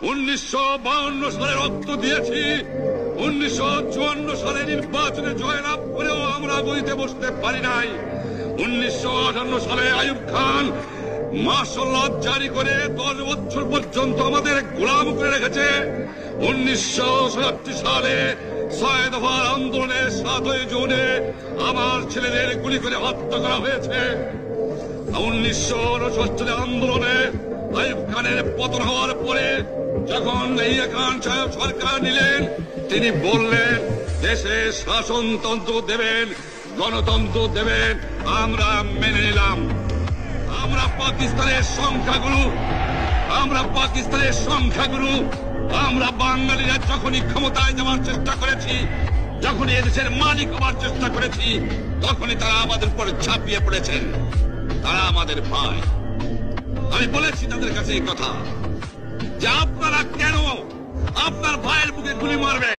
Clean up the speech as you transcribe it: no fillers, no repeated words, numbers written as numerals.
1952 সালে রক্ত দিয়েছি, 1954 সালে নির্বাচনে জয়লাভ করেও আমরা গদিতে বসতে পারি নাই। 1958 সালে আইয়ুব খান মার্শাল ল জারি করে 10 বছর পর্যন্ত আমাদের গোলাম করে রেখেছে। 1967 সালে 6 দফার আন্দোলনে 7ই জুনে আমার ছেলেদের গুলি করে হত্যা করা হয়েছে। 1969 আন্দোলনে আইয়ুব খানের পতন হওয়ার পরে যখন ইয়াহিয়া খান সাহেব সরকার নিলেন, তিনি বললেন দেশে শাসনতন্ত্র দেবেন, গণতন্ত্র দেবেন। আমরা মেনে নিলাম। আমরা পাকিস্তানের সংখ্যাগুরু, আমরা বাঙালিরা যখনই ক্ষমতায় যাওয়ার চেষ্টা করেছি, যখনই এদেশের মালিক হওয়ার চেষ্টা করেছি, তখনই তারা আমাদের উপর ঝাঁপিয়ে পড়েছেন। তারা আমাদের ভাই। আমি বলেছি তাদের কাছে এই কথা যে আপনারা কেন আপনার ভাইয়ের বুকে গুলি মারবে?